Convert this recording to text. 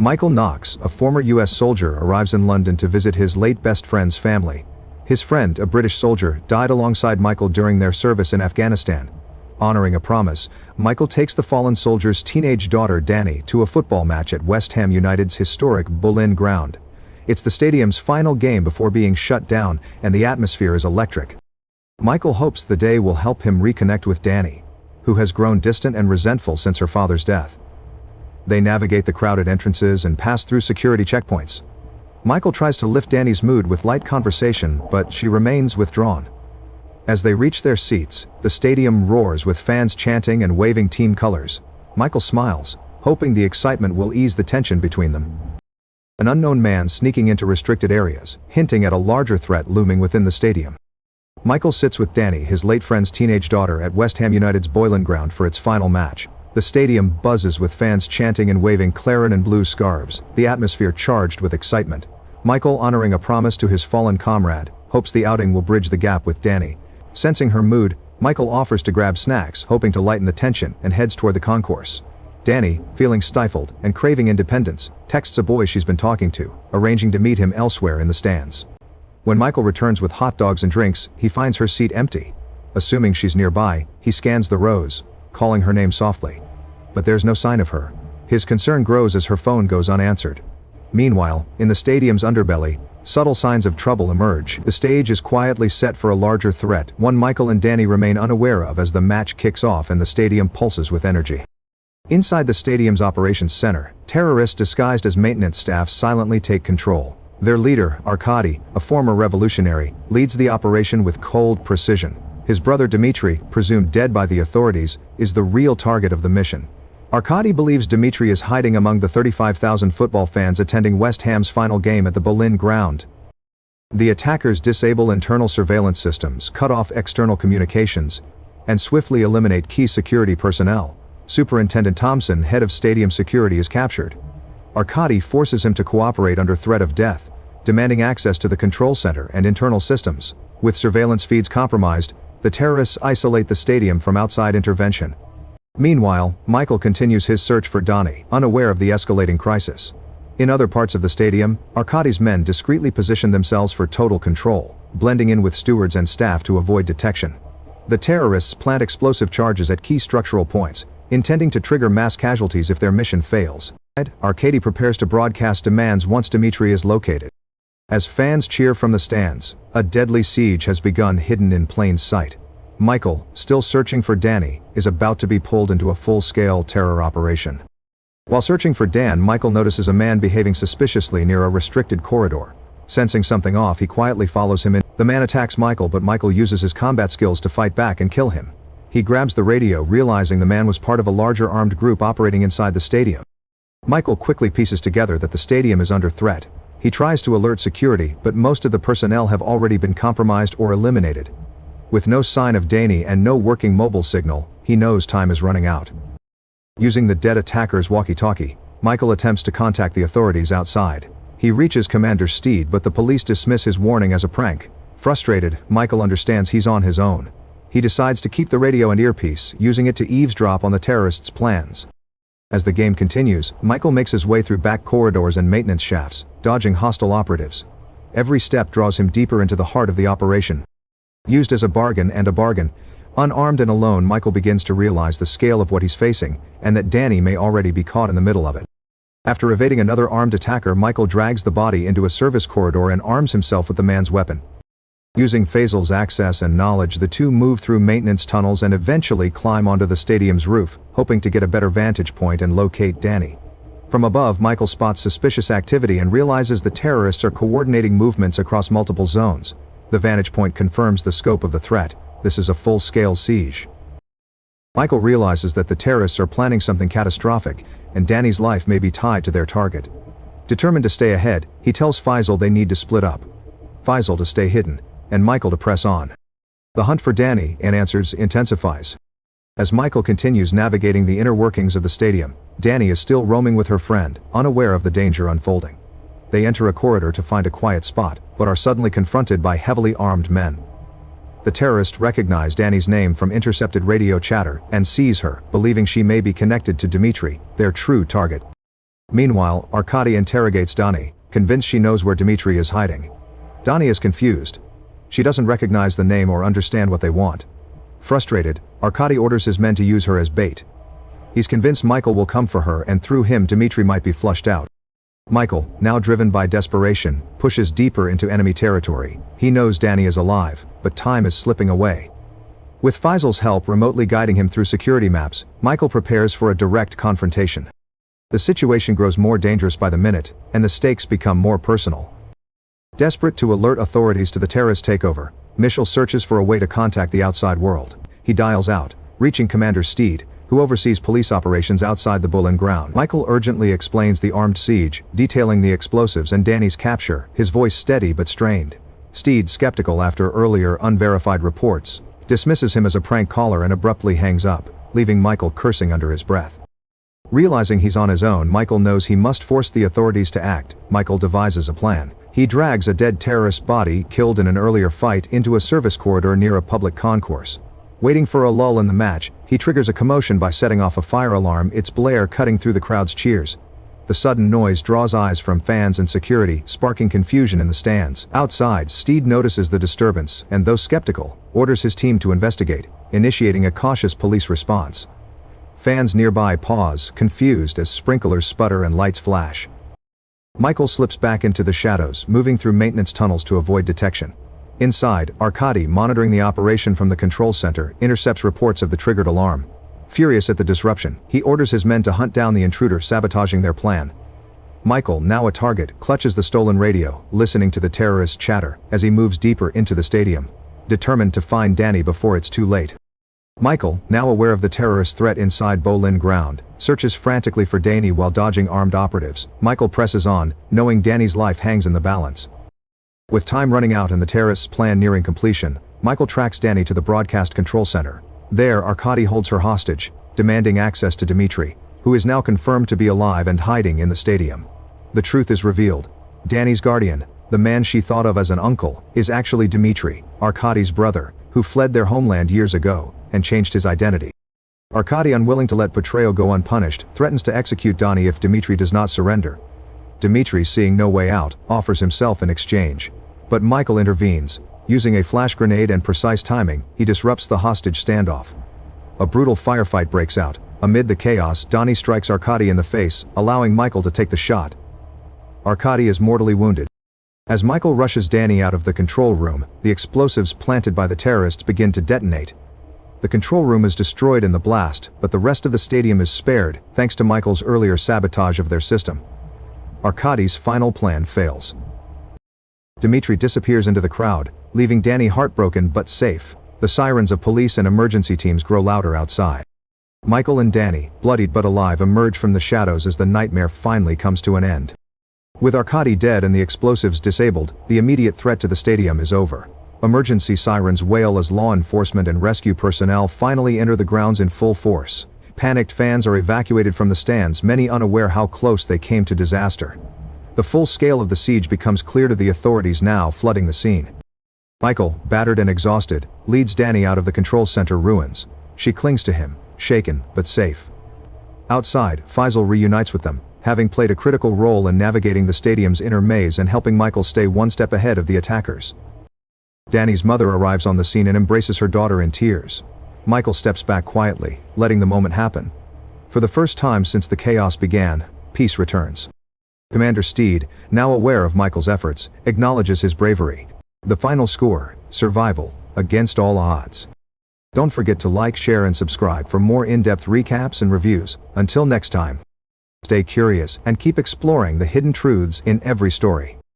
Michael Knox, a former US soldier, arrives in London to visit his late best friend's family. His friend, a British soldier, died alongside Michael during their service in Afghanistan. Honoring a promise, Michael takes the fallen soldier's teenage daughter Dany to a football match at West Ham United's historic Boleyn ground. It's the stadium's final game before being shut down, and the atmosphere is electric. Michael hopes the day will help him reconnect with Dany, who has grown distant and resentful since her father's death. They navigate the crowded entrances and pass through security checkpoints. Michael tries to lift Dany's mood with light conversation, but she remains withdrawn. As they reach their seats, the stadium roars with fans chanting and waving team colors. Michael smiles, hoping the excitement will ease the tension between them. An unknown man sneaking into restricted areas, hinting at a larger threat looming within the stadium. Michael sits with Dany, his late friend's teenage daughter, at West Ham United's Boleyn ground for its final match. The stadium buzzes with fans chanting and waving claret and blue scarves, the atmosphere charged with excitement. Michael, honoring a promise to his fallen comrade, hopes the outing will bridge the gap with Dany. Sensing her mood, Michael offers to grab snacks, hoping to lighten the tension, and heads toward the concourse. Dany, feeling stifled and craving independence, texts a boy she's been talking to, arranging to meet him elsewhere in the stands. When Michael returns with hot dogs and drinks, he finds her seat empty. Assuming she's nearby, he scans the rows, calling her name softly. But there's no sign of her. His concern grows as her phone goes unanswered. Meanwhile, in the stadium's underbelly, subtle signs of trouble emerge. The stage is quietly set for a larger threat, one Michael and Dany remain unaware of as the match kicks off and the stadium pulses with energy. Inside the stadium's operations center, terrorists disguised as maintenance staff silently take control. Their leader, Arkady, a former revolutionary, leads the operation with cold precision. His brother Dmitry, presumed dead by the authorities, is the real target of the mission. Arkady believes Dmitry is hiding among the 35,000 football fans attending West Ham's final game at the Boleyn ground. The attackers disable internal surveillance systems, cut off external communications, and swiftly eliminate key security personnel. Superintendent Thompson, head of stadium security, is captured. Arkady forces him to cooperate under threat of death, demanding access to the control center and internal systems. With surveillance feeds compromised, the terrorists isolate the stadium from outside intervention. Meanwhile, Michael continues his search for Dany, unaware of the escalating crisis. In other parts of the stadium, Arkady's men discreetly position themselves for total control, blending in with stewards and staff to avoid detection. The terrorists plant explosive charges at key structural points, intending to trigger mass casualties if their mission fails. Arkady prepares to broadcast demands once Dmitry is located. As fans cheer from the stands, a deadly siege has begun hidden in plain sight. Michael, still searching for Dany, is about to be pulled into a full-scale terror operation. While searching for Dan, Michael notices a man behaving suspiciously near a restricted corridor. Sensing something off, he quietly follows him in. The man attacks Michael, but Michael uses his combat skills to fight back and kill him. He grabs the radio, realizing the man was part of a larger armed group operating inside the stadium. Michael quickly pieces together that the stadium is under threat. He tries to alert security, but most of the personnel have already been compromised or eliminated. With no sign of Dany and no working mobile signal, he knows time is running out. Using the dead attacker's walkie-talkie, Michael attempts to contact the authorities outside. He reaches Commander Steed, but the police dismiss his warning as a prank. Frustrated, Michael understands he's on his own. He decides to keep the radio and earpiece, using it to eavesdrop on the terrorists' plans. As the game continues, Michael makes his way through back corridors and maintenance shafts, dodging hostile operatives. Every step draws him deeper into the heart of the operation. Used as a bargain, unarmed and alone, Michael begins to realize the scale of what he's facing, and that Dany may already be caught in the middle of it. After evading another armed attacker, Michael drags the body into a service corridor and arms himself with the man's weapon. Using Faisal's access and knowledge, the two move through maintenance tunnels and eventually climb onto the stadium's roof, hoping to get a better vantage point and locate Dany. From above, Michael spots suspicious activity and realizes the terrorists are coordinating movements across multiple zones. The vantage point confirms the scope of the threat. This is a full-scale siege. Michael realizes that the terrorists are planning something catastrophic, and Dany's life may be tied to their target. Determined to stay ahead, he tells Faisal they need to split up. Faisal to stay hidden, and Michael to press on. The hunt for Dany and answers intensifies. As Michael continues navigating the inner workings of the stadium, Dany is still roaming with her friend, unaware of the danger unfolding. They enter a corridor to find a quiet spot, but are suddenly confronted by heavily armed men. The terrorists recognize Dany's name from intercepted radio chatter and seize her, believing she may be connected to Dmitry, their true target. Meanwhile, Arkady interrogates Dany, convinced she knows where Dmitry is hiding. Dany is confused. She doesn't recognize the name or understand what they want. Frustrated, Arkady orders his men to use her as bait. He's convinced Michael will come for her, and through him Dmitry might be flushed out. Michael, now driven by desperation, pushes deeper into enemy territory. He knows Dany is alive, but time is slipping away. With Faisal's help remotely guiding him through security maps, Michael prepares for a direct confrontation. The situation grows more dangerous by the minute, and the stakes become more personal. Desperate to alert authorities to the terrorist takeover, Michel searches for a way to contact the outside world. He dials out, reaching Commander Steed, who oversees police operations outside the Berlin ground. Michael urgently explains the armed siege, detailing the explosives and Dany's capture, his voice steady but strained. Steed, skeptical after earlier unverified reports, dismisses him as a prank caller and abruptly hangs up, leaving Michael cursing under his breath. Realizing he's on his own, Michael knows he must force the authorities to act. Michael devises a plan. He drags a dead terrorist body, killed in an earlier fight, into a service corridor near a public concourse. Waiting for a lull in the match, he triggers a commotion by setting off a fire alarm, its blare cutting through the crowd's cheers. The sudden noise draws eyes from fans and security, sparking confusion in the stands. Outside, Steed notices the disturbance, and though skeptical, orders his team to investigate, initiating a cautious police response. Fans nearby pause, confused as sprinklers sputter and lights flash. Michael slips back into the shadows, moving through maintenance tunnels to avoid detection. Inside, Arkady, monitoring the operation from the control center, intercepts reports of the triggered alarm. Furious at the disruption, he orders his men to hunt down the intruder, sabotaging their plan. Michael, now a target, clutches the stolen radio, listening to the terrorists' chatter, as he moves deeper into the stadium, determined to find Dany before it's too late. Michael, now aware of the terrorist threat inside Berlin ground, searches frantically for Dany while dodging armed operatives. Michael presses on, knowing Dany's life hangs in the balance. With time running out and the terrorists' plan nearing completion, Michael tracks Dany to the broadcast control center. There, Arkady holds her hostage, demanding access to Dmitry, who is now confirmed to be alive and hiding in the stadium. The truth is revealed. Dany's guardian, the man she thought of as an uncle, is actually Dmitry, Arkady's brother, who fled their homeland years ago and changed his identity. Arkady, unwilling to let betrayal go unpunished, threatens to execute Dany if Dmitry does not surrender. Dmitry, seeing no way out, offers himself in exchange. But Michael intervenes. Using a flash grenade and precise timing, he disrupts the hostage standoff. A brutal firefight breaks out. Amid the chaos, Dany strikes Arkady in the face, allowing Michael to take the shot. Arkady is mortally wounded. As Michael rushes Dany out of the control room, the explosives planted by the terrorists begin to detonate. The control room is destroyed in the blast, but the rest of the stadium is spared, thanks to Michael's earlier sabotage of their system. Arkady's final plan fails. Dmitry disappears into the crowd, leaving Dany heartbroken but safe. The sirens of police and emergency teams grow louder outside. Michael and Dany, bloodied but alive, emerge from the shadows as the nightmare finally comes to an end. With Arkady dead and the explosives disabled, the immediate threat to the stadium is over. Emergency sirens wail as law enforcement and rescue personnel finally enter the grounds in full force. Panicked fans are evacuated from the stands, many unaware how close they came to disaster. The full scale of the siege becomes clear to the authorities now flooding the scene. Michael, battered and exhausted, leads Dany out of the control center ruins. She clings to him, shaken but safe. Outside, Faisal reunites with them, having played a critical role in navigating the stadium's inner maze and helping Michael stay one step ahead of the attackers. Dany's mother arrives on the scene and embraces her daughter in tears. Michael steps back quietly, letting the moment happen. For the first time since the chaos began, peace returns. Commander Steed, now aware of Michael's efforts, acknowledges his bravery. The final score: survival, against all odds. Don't forget to like, share and subscribe for more in-depth recaps and reviews. Until next time, stay curious and keep exploring the hidden truths in every story.